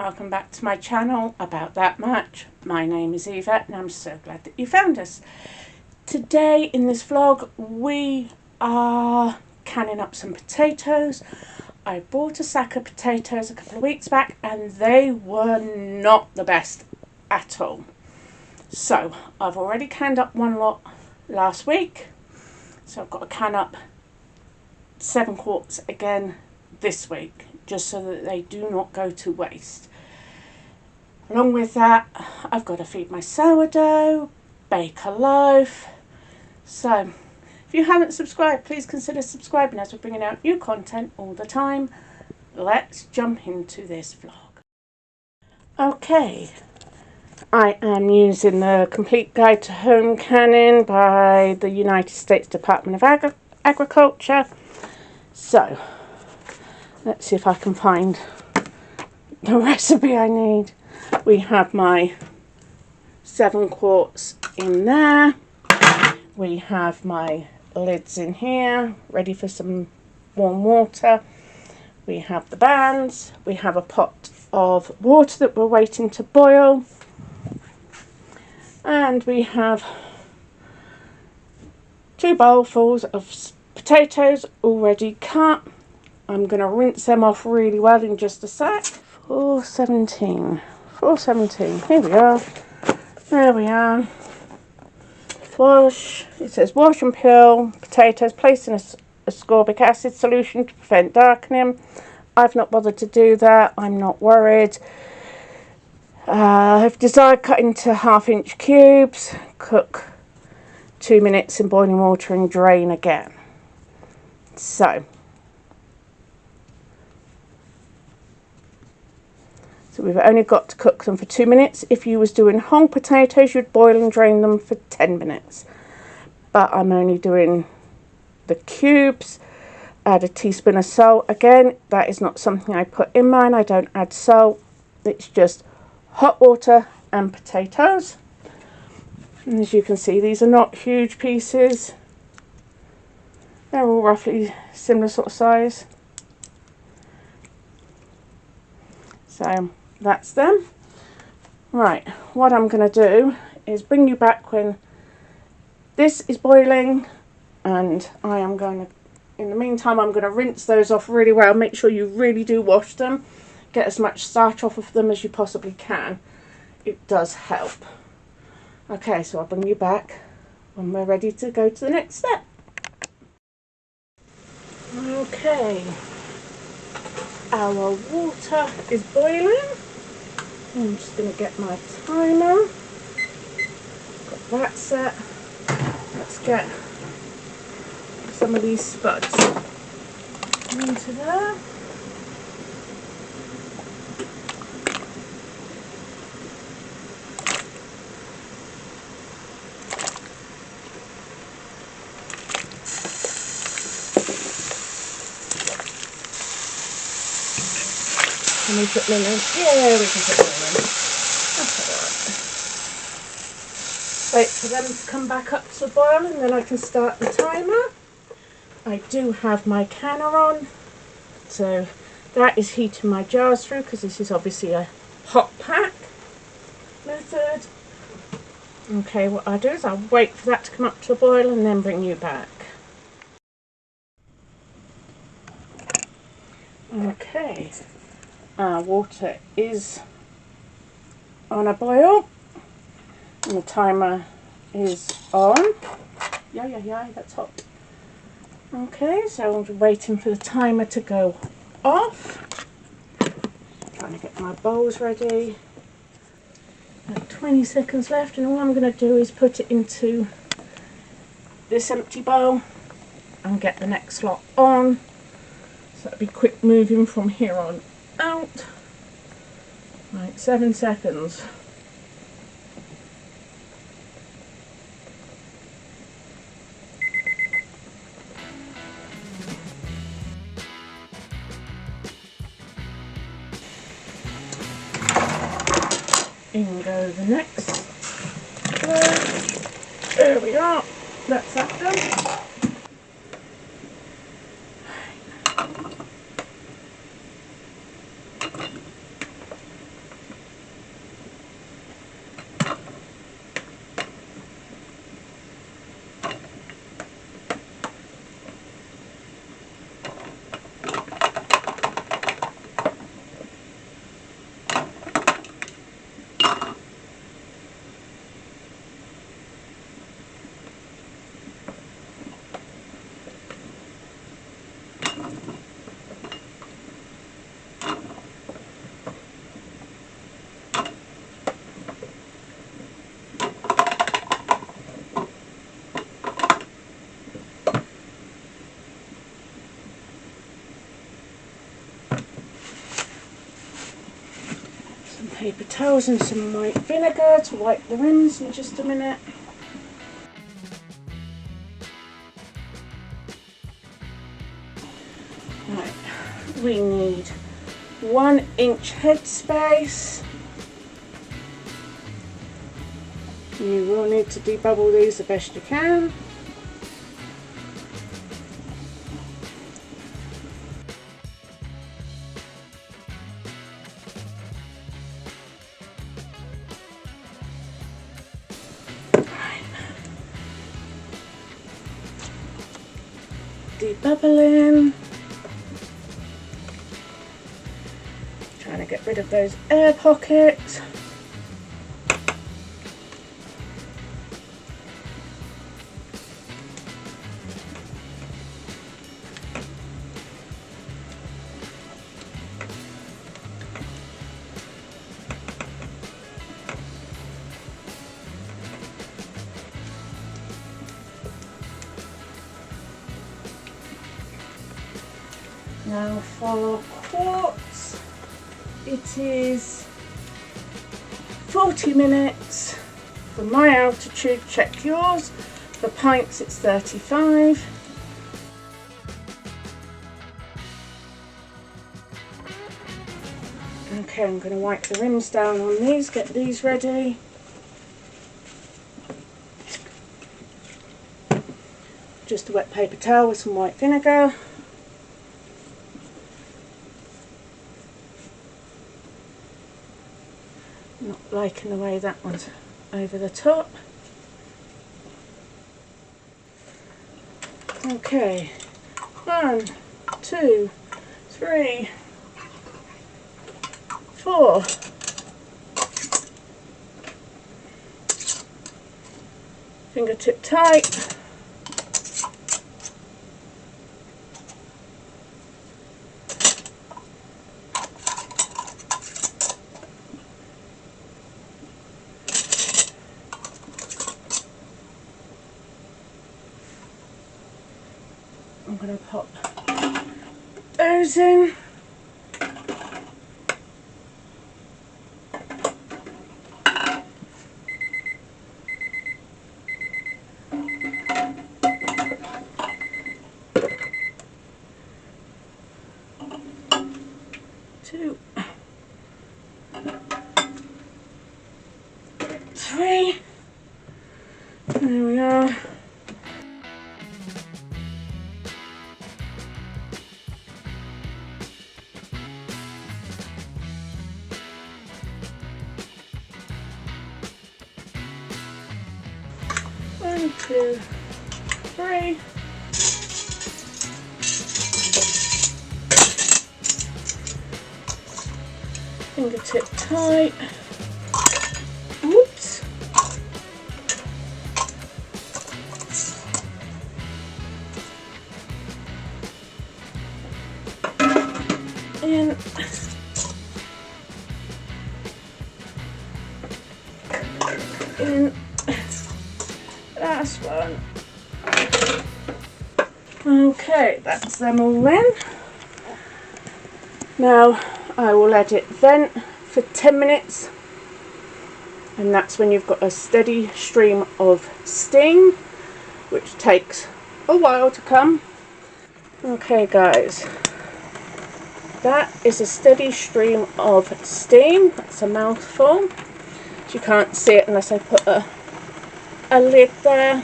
welcome back to my channel, About That Much. My name is Eva and I'm so glad that you found us. Today in this vlog we are canning up some potatoes. I bought a sack of potatoes a couple of weeks back and they were not the best at all. So I've already canned up one lot last week, so I've got to can up 7 quarts again this week, just so that they do not go to waste. Along with that, I've got to feed my sourdough, bake a loaf. So if you haven't subscribed, please consider subscribing as we're bringing out new content all the time. Let's jump into this vlog. Okay, I am using the Complete Guide to Home Canning by the United States Department of Agriculture. So let's see if I can find the recipe I need. We have my 7 quarts in there. We have my lids in here, ready for some warm water. We have the bands. We have a pot of water that we're waiting to boil. And we have 2 bowlfuls of potatoes already cut. I'm going to rinse them off really well in just a sec. 417, here we are. There we are. Wash, it says wash and peel potatoes, place in ascorbic acid solution to prevent darkening. I've not bothered to do that, I'm not worried. If desired, cut into 1/2 inch cubes, cook 2 minutes in boiling water and drain again. So we've only got to cook them for 2 minutes. If you was doing whole potatoes, you'd boil and drain them for 10 minutes. But I'm only doing the cubes. Add a teaspoon of salt. Again, that is not something I put in mine. I don't add salt. It's just hot water and potatoes. And as you can see, these are not huge pieces. They're all roughly similar sort of size. So that's them. Right, what I'm going to do is bring you back when this is boiling, and I am going to, in the meantime, I'm going to rinse those off really well. Make sure you really do wash them. Get as much starch off of them as you possibly can. It does help. Okay, so I'll bring you back when we're ready to go to the next step. Okay, our water is boiling. I'm just going to get my timer. Got that set. Let's get some of these spuds into there. Can we put them in? Yeah, we can put them in. That's alright. Wait for them to come back up to boil and then I can start the timer. I do have my canner on, so that is heating my jars through because this is obviously a hot pack method. Okay, what I'll do is I'll wait for that to come up to a boil and then bring you back. Okay. Our water is on a boil and the timer is on. Yeah, that's hot. Okay, so I'm waiting for the timer to go off. Trying to get my bowls ready. 20 seconds left, and all I'm going to do is put it into this empty bowl and get the next lot on. So that'll be quick moving from here on out. Right, 7 seconds. In go the next one. There we are. That's that done. paper towels and some white vinegar to wipe the rims in just a minute. Right, we need 1 inch headspace. You will need to debubble these the best you can. Debubbling. Trying to get rid of those air pockets. Now for quarts, it is 40 minutes for my altitude, check yours. For pints it's 35. Okay, I'm going to wipe the rims down on these, get these ready. Just a wet paper towel with some white vinegar. Not liking the way that one's over the top. Okay, 1, 2, 3, 4. Fingertip tight. I'm going to pop those in. Two, 3. There we are. One, two, 3. Fingertip tight. Oops. In. In. Last one. Okay, that's them all then. Now I will let it vent for 10 minutes, and that's when you've got a steady stream of steam, which takes a while to come. Okay guys, that is a steady stream of steam. That's a mouthful. You can't see it unless I put a lid there.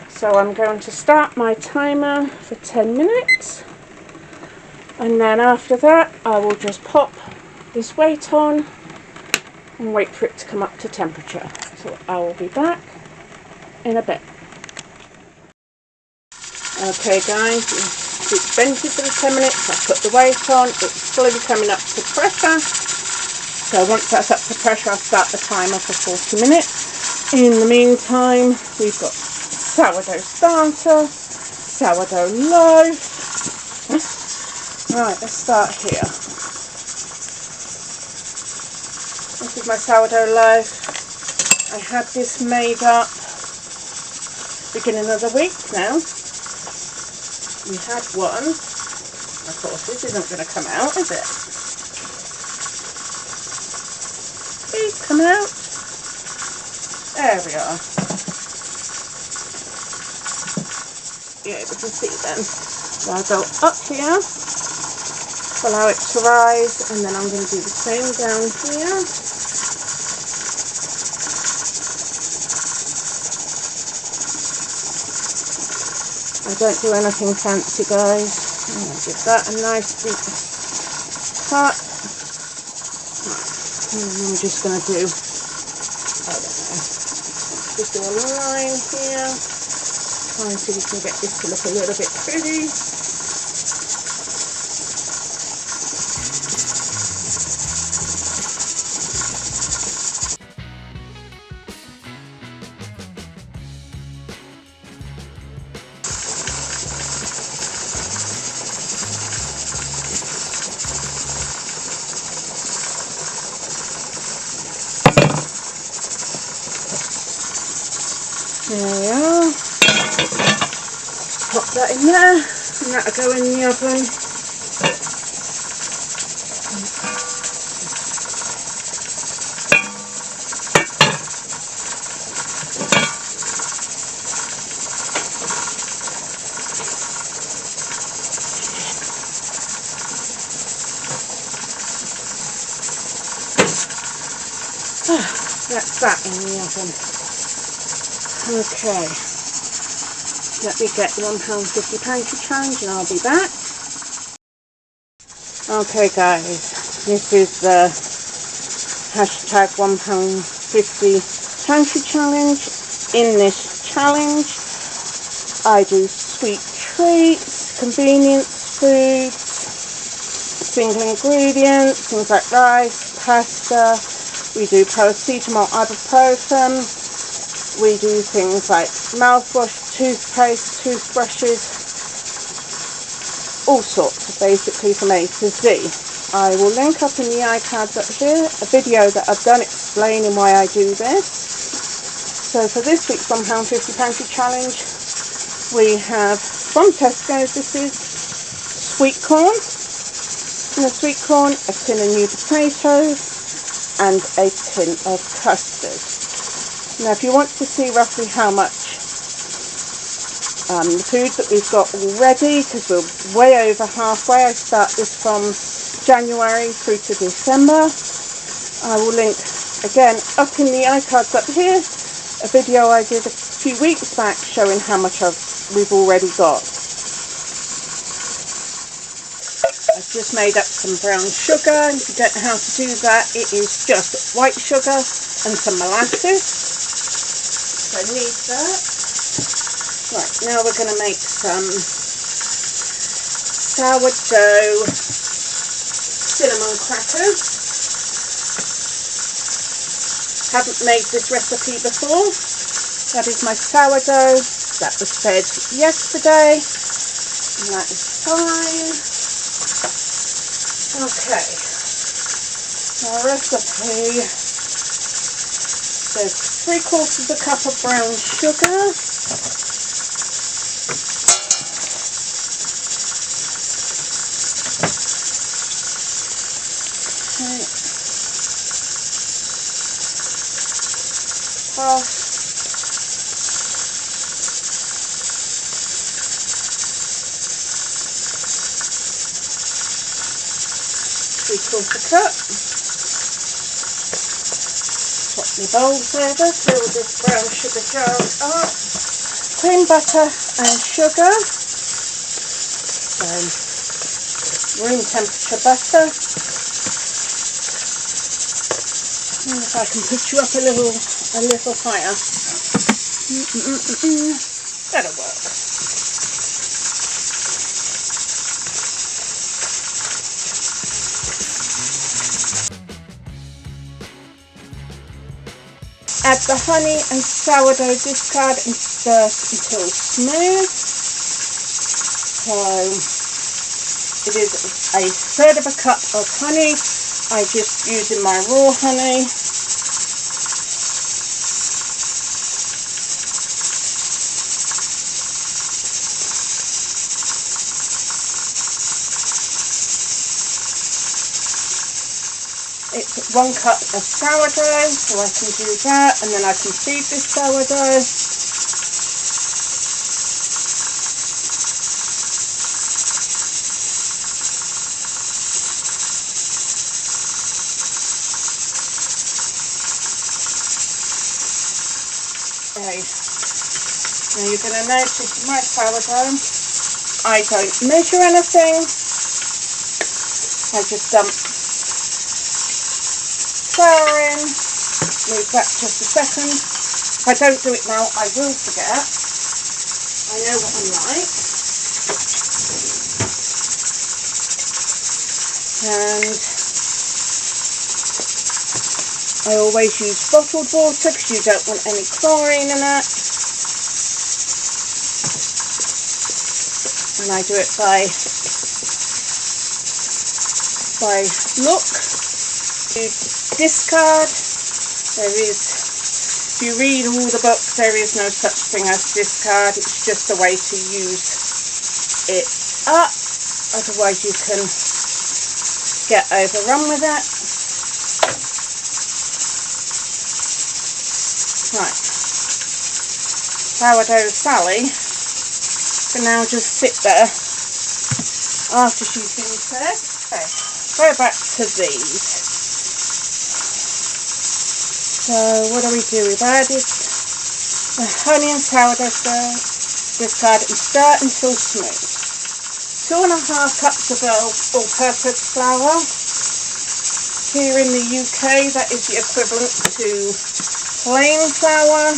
So I'm going to start my timer for 10 minutes, and then after that I will just pop this weight on and wait for it to come up to temperature. So I will be back in a bit. Okay guys, it's vented for the 10 minutes, I've put the weight on, it's slowly coming up to pressure. So once that's up to pressure I'll start the timer for 40 minutes. In the meantime we've got sourdough starter, sourdough loaf. Right, let's start here. This is my sourdough loaf. I had this made up beginning of the week now. We had one. Of course this isn't going to come out, is it? come out. There we are. You're able to see them. So I'll go up here, allow it to rise, and then I'm going to do the same down here. I don't do anything fancy, guys. I'm going to give that a nice deep cut. And then I'm just going to do, I don't know, just do a line here. Try and see if we can get this to look a little bit pretty. There we are. Pop that in there, and that'll go in the oven. That's that in the oven. Okay. Let me get the £1.50 pantry challenge and I'll be back. Okay guys, this is the hashtag £1.50 pantry challenge. In this challenge, I do sweet treats, convenience foods, single ingredients, things like rice, pasta. We do paracetamol, ibuprofen. We do things like mouthwash, toothpaste, toothbrushes, all sorts, basically from A to Z. I will link up in the iCards up here a video that I've done explaining why I do this. So for this week's £1.50 pantry challenge, we have from Tesco's, this is sweet corn. In the sweet corn, a tin of new potatoes and a tin of custard. Now if you want to see roughly how much the food that we've got already, because we're way over halfway, I start this from January through to December, I will link again up in the iCards up here a video I did a few weeks back showing how much we've already got. I've just made up some brown sugar. If you don't know how to do that, it is just white sugar and some molasses. So I need that. Right, now we're going to make some sourdough cinnamon crackers. Haven't made this recipe before. That is my sourdough that was fed yesterday, and that is fine. Okay, our recipe, there's 3/4 cup of brown sugar, half 3/4 cup. Pop my bowls over, fill this brown sugar jar up. Cream butter and sugar. So room temperature butter. And if I can put you up a little higher. That'll work. Add the honey and sourdough discard and stir until smooth. So it is 1/3 cup of honey. I'm just using my raw honey. it's 1 cup of sourdough, so I can do that, and then I can feed this sourdough. Okay. Now you're going to notice my sourdough, I don't measure anything, I just dump flour in, leave that just a second. If I don't do it now, I will forget. I know what I'm like. And I always use bottled water because you don't want any chlorine in it. And I do it by look. You discard. There is, if you read all the books, there is no such thing as discard. It's just a way to use it up. Otherwise you can get overrun with it. Right. Sourdough Sally can now just sit there after she's been fed. Okay, go back to these. So what do? We've added the honey and sourdough stir, discard and stir until smooth. 2.5 cups of all-purpose flour. Here in the UK, that is the equivalent to plain flour.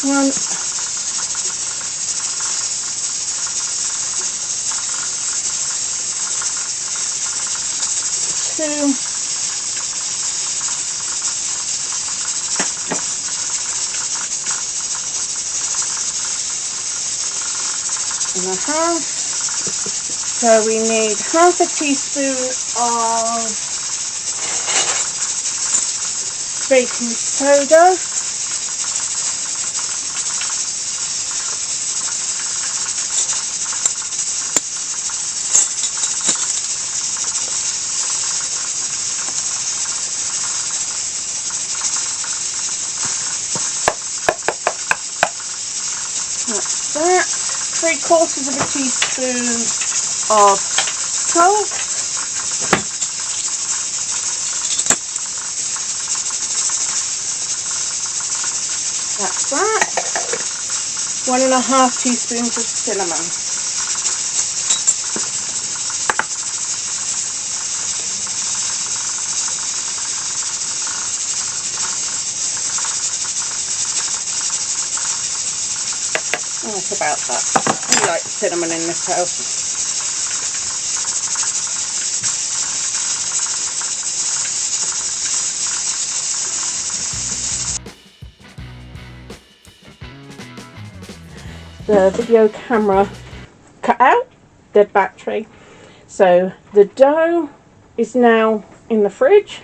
One. 2. 1.5. So we need 1/2 teaspoon of baking soda. That's that. 3/4 of a teaspoon of salt. That's that. 1.5 teaspoons of cinnamon. That's about that. We like cinnamon in this house. The video camera cut out, dead battery. So the dough is now in the fridge,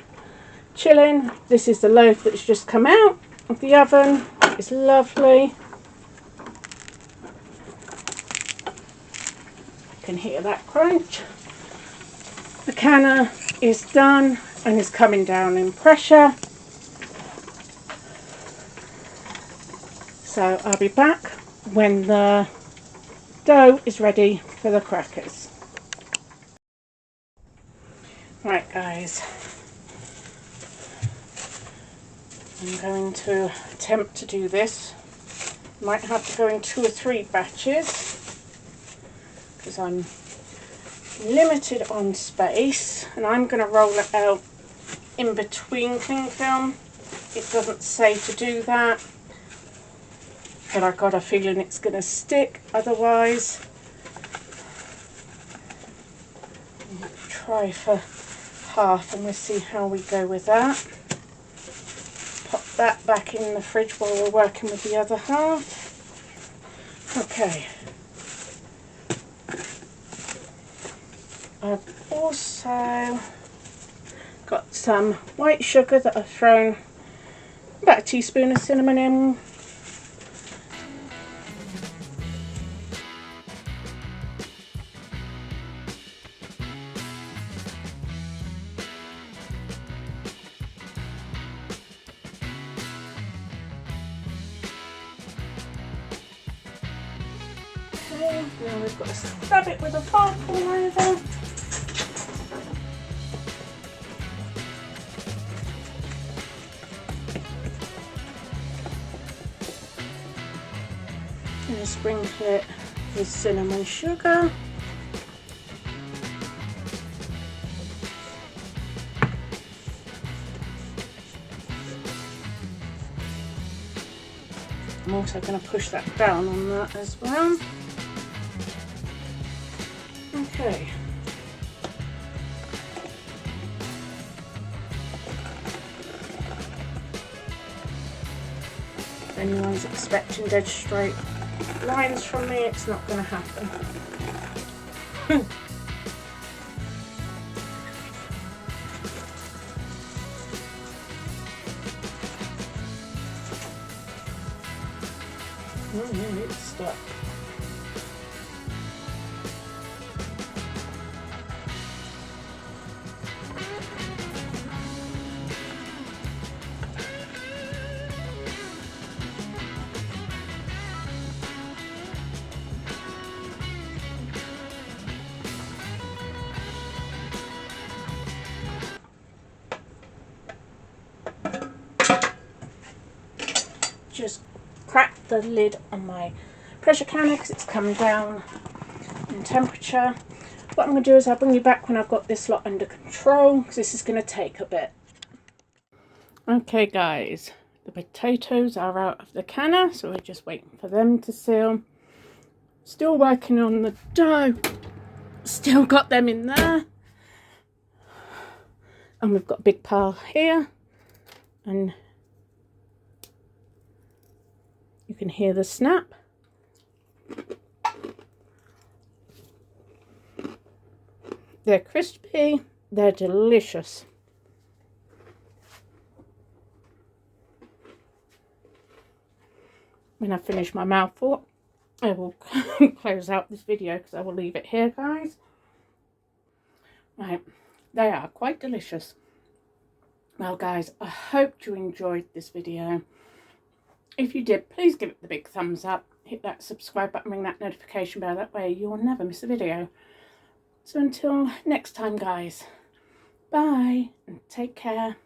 chilling. This is the loaf that's just come out of the oven. It's lovely. I can hear that crunch. The canner is done and is coming down in pressure. So I'll be back when the dough is ready for the crackers. Right guys, I'm going to attempt to do this. Might have to go in 2 or 3 batches because I'm limited on space, and I'm going to roll it out in between cling film. It doesn't say to do that, but I've got a feeling it's going to stick otherwise. Try for half and we'll see how we go with that. Pop that back in the fridge while we're working with the other half. Okay. I've also got some white sugar that I've thrown about a teaspoon of cinnamon in. Now we've got to stab it with a fork all over. And sprinkle it with cinnamon sugar. I'm also going to push that down on that as well. Okay. If anyone's expecting dead straight lines from me, it's not going to happen. Oh no, it's stuck. Just crack the lid on my pressure canner because it's come down in temperature. What I'm going to do is I'll bring you back when I've got this lot under control, because this is going to take a bit. Okay guys, the potatoes are out of the canner, so we're just waiting for them to seal. Still working on the dough, still got them in there, and we've got a big pile here, and you can hear the snap. They're crispy, they're delicious. When I finish my mouthful, I will close out this video because I will leave it here, guys. Right, they are quite delicious. Well guys, I hope you enjoyed this video. If you did, please give it the big thumbs up, hit that subscribe button, ring that notification bell, that way you'll never miss a video. So until next time guys, bye and take care.